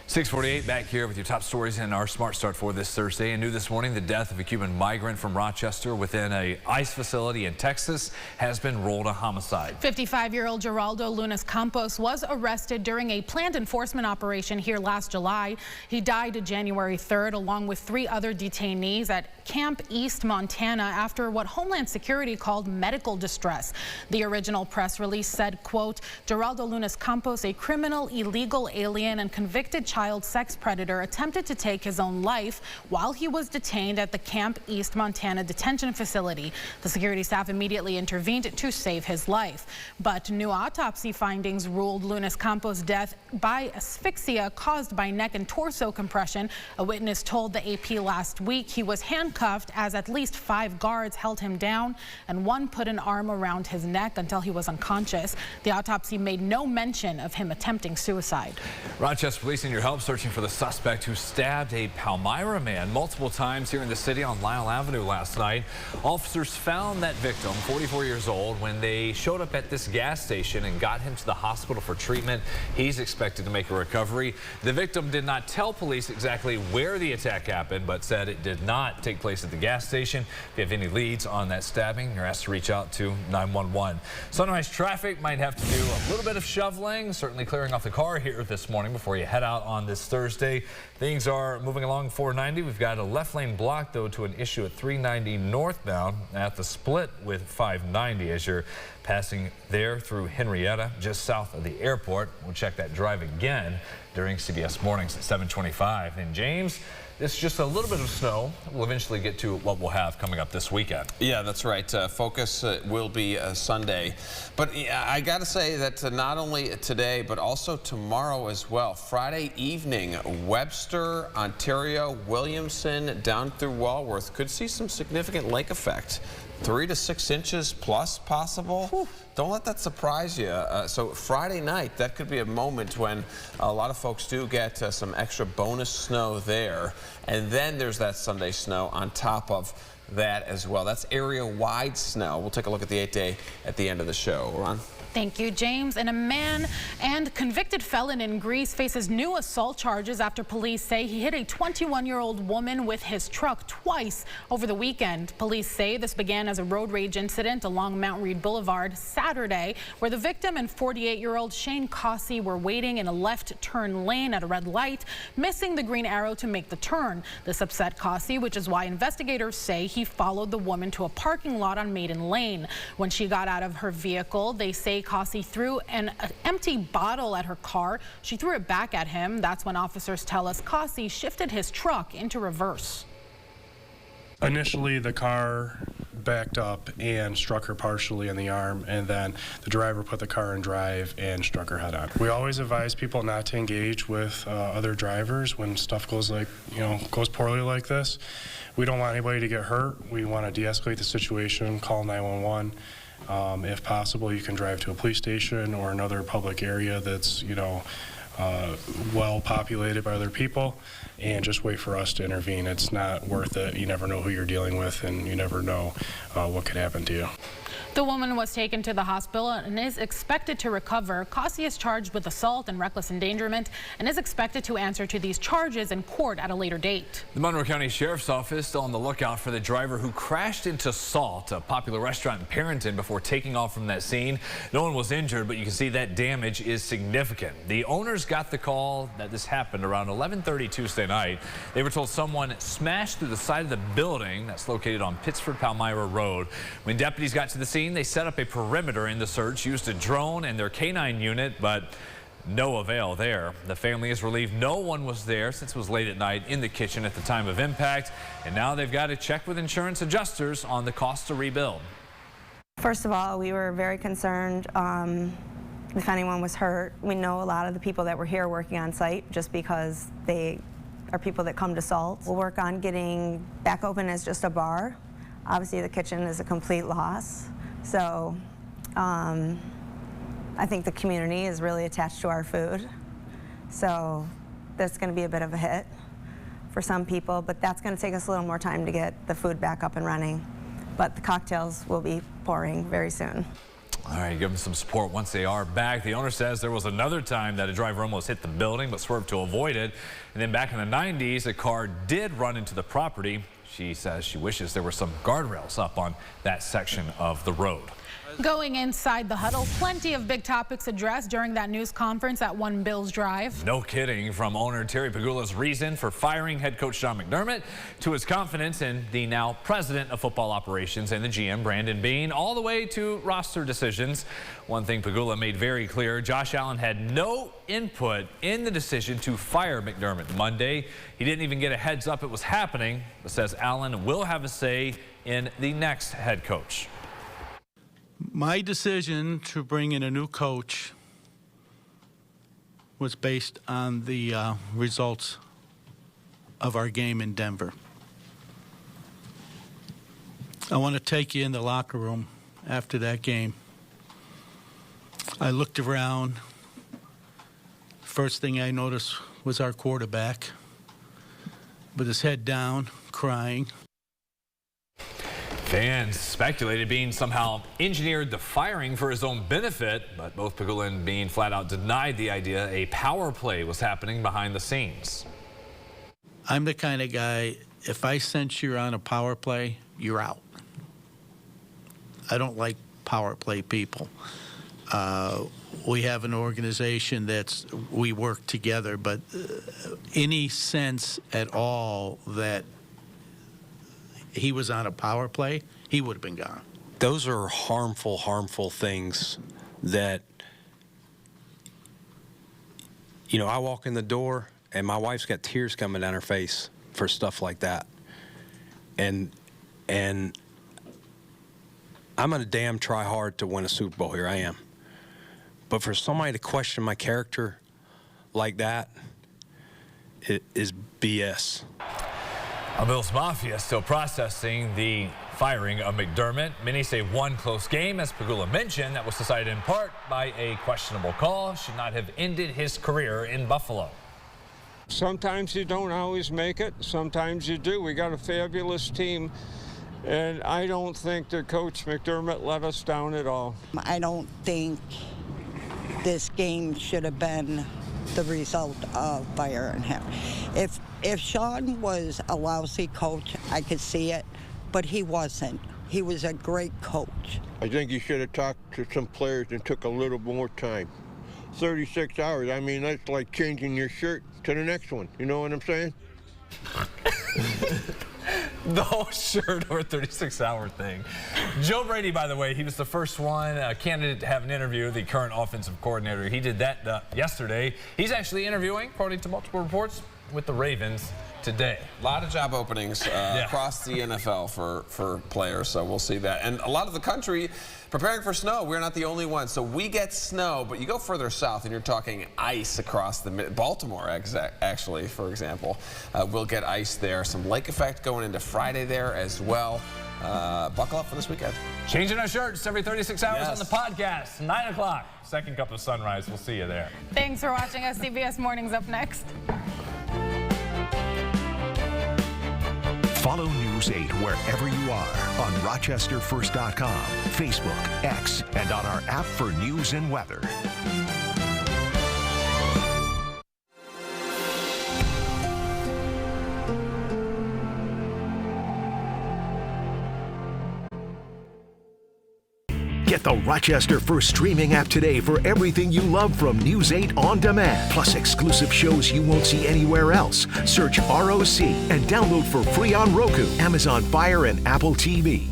6:48 back here with your top stories in our Smart Start for this Thursday. And new this morning, the death of a Cuban migrant from Rochester within a ICE facility in Texas has been ruled a homicide. 55-year-old Geraldo Lunas Campos was arrested during a planned enforcement operation here last July. He died January 3rd along with 3 other detainees at Camp East, Montana after what Homeland Security called medical distress. The original press release said, quote, Geraldo Lunas Campos, a criminal, illegal alien and convicted child sex predator, attempted to take his own life while he was detained at the Camp East, Montana detention facility. The security staff immediately intervened to save his life. But new autopsy findings ruled Lunas Campos' death by asphyxia caused by neck and torso compression. A witness told the AP last week he was handcuffed as at least 5 guards held him down and one put an arm around his neck until he was unconscious. The autopsy made no mention of him attempting suicide. Rochester police need your help searching for the suspect who stabbed a Palmyra man multiple times here in the city on Lyle Avenue last night. Officers found that victim, 44 years old, when they showed up at this gas station and got him to the hospital for treatment. He's expected to make a recovery. The victim did not tell police exactly where the attack happened, but said it did not take place at the gas station. If you have any leads on that stabbing, you're asked to reach out to 911. Sunrise traffic might have to do a little bit of shoveling, certainly clearing off the car here this morning before you head out on this Thursday. Things are moving along 490. We've got a left lane block, though, to an issue at 390 northbound at the split with 590 as you're passing there through Henrietta, just south of the airport. We'll check that drive again during CBS Mornings at 7:25. In James, it's just a little bit of snow. We'll eventually get to what we'll have coming up this weekend. Yeah, that's right. Focus will be Sunday. But I got to say that not only today, but also tomorrow as well. Friday evening, Webster, Ontario, Williamson, down through Walworth could see some significant lake effect. 3 to 6 inches plus possible. Whew. Don't let that surprise you. So Friday night, that could be a moment when a lot of folks do get some extra bonus snow there. And then there's that Sunday snow on top of that as well. That's area-wide snow. We'll take a look at the 8-day at the end of the show. Ron? Thank you, James. And a man and convicted felon in Greece faces new assault charges after police say he hit a 21-year-old woman with his truck twice over the weekend. Police say this began as a road rage incident along Mount Read Boulevard Saturday, where the victim and 48-year-old Shane Cossey were waiting in a left turn lane at a red light, missing the green arrow to make the turn. This upset Cossey, which is why investigators say he followed the woman to a parking lot on Maiden Lane. When she got out of her vehicle, they say Cossey threw an empty bottle at her car. She threw it back at him. That's when officers tell us Cossey shifted his truck into reverse. Initially, the car backed up and struck her partially in the arm, and then the driver put the car in drive and struck her head on. We always advise people not to engage with other drivers when stuff goes goes poorly like this. We don't want anybody to get hurt. We want to de-escalate the situation, call 911. If possible, you can drive to a police station or another public area that's, well populated by other people, and just wait for us to intervene. It's not worth it. You never know who you're dealing with, and you never know what could happen to you. The woman was taken to the hospital and is expected to recover. Cossey is charged with assault and reckless endangerment and is expected to answer to these charges in court at a later date. The Monroe County Sheriff's Office still on the lookout for the driver who crashed into Salt, a popular restaurant in Perrington, before taking off from that scene. No one was injured, but you can see that damage is significant. The owners got the call that this happened around 11:30 Tuesday night. They were told someone smashed through the side of the building that's located on Pittsford Palmyra Road. When deputies got to the scene, they set up a perimeter in the search, used a drone and their canine unit, but no avail there. The family is relieved no one was there since it was late at night in the kitchen at the time of impact, and now they've got to check with insurance adjusters on the cost to rebuild. First of all, we were very concerned if anyone was hurt. We know a lot of the people that were here working on site just because they are people that come to Salt. We'll work on getting back open as just a bar. Obviously, the kitchen is a complete loss. So I think the community is really attached to our food. So that's going to be a bit of a hit for some people, but that's going to take us a little more time to get the food back up and running. But the cocktails will be pouring very soon. All right, give them some support once they are back. The owner says there was another time that a driver almost hit the building but swerved to avoid it. And then back in the 90s, a car did run into the property. She says she wishes there were some guardrails up on that section of the road. Going inside the huddle, plenty of big topics addressed during that news conference at One Bills Drive. No kidding, from owner Terry Pegula's reason for firing head coach Sean McDermott to his confidence in the now president of football operations and the GM Brandon Beane, all the way to roster decisions. One thing Pegula made very clear, Josh Allen had no input in the decision to fire McDermott Monday. He didn't even get a heads up it was happening, but says Allen will have a say in the next head coach. My decision to bring in a new coach was based on the results of our game in Denver. I want to take you in the locker room after that game. I looked around. First thing I noticed was our quarterback with his head down, crying. Fans speculated Beane somehow engineered the firing for his own benefit, but both Pegula and Beane flat out denied the idea a power play was happening behind the scenes. I'm the kind of guy, if I sense you're on a power play, you're out. I don't like power play people. We have an organization we work together, but any sense at all that he was on a power play, he would have been gone. Those are harmful things that, you know, I walk in the door and my wife's got tears coming down her face for stuff like that. And I'm going to damn try hard to win a Super Bowl here, I am. But for somebody to question my character like that, it is BS. Bills Mafia still processing the firing of McDermott. Many say one close game, as Pegula mentioned, that was decided in part by a questionable call, should not have ended his career in Buffalo. Sometimes you don't always make it. Sometimes you do. We got a fabulous team, and I don't think that Coach McDermott let us down at all. I don't think this game should have been the result of firing him. If Sean was a lousy coach, I could see it, but he wasn't. He was a great coach. I think he should have talked to some players and took a little more time. 36 hours, I mean, that's like changing your shirt to the next one. You know what I'm saying? The whole shirt or 36-hour thing. Joe Brady, by the way, he was the first candidate to have an interview, the current offensive coordinator. He did that yesterday. He's actually interviewing, according to multiple reports, with the Ravens today. A lot of job openings across the NFL for players, so we'll see that. And a lot of the country preparing for snow. We're not the only ones. So we get snow, but you go further south and you're talking ice across the Baltimore, actually, for example. We'll get ice there. Some lake effect going into Friday there as well. Buckle up for this weekend. Changing our shirts every 36 hours on the podcast. 9 o'clock, second cup of sunrise. We'll see you there. Thanks for watching us. CBS Mornings up next. Follow News 8 wherever you are on RochesterFirst.com, Facebook, X, and on our app for news and weather. Get the Rochester First streaming app today for everything you love from News 8 On Demand. Plus exclusive shows you won't see anywhere else. Search ROC and download for free on Roku, Amazon Fire, and Apple TV.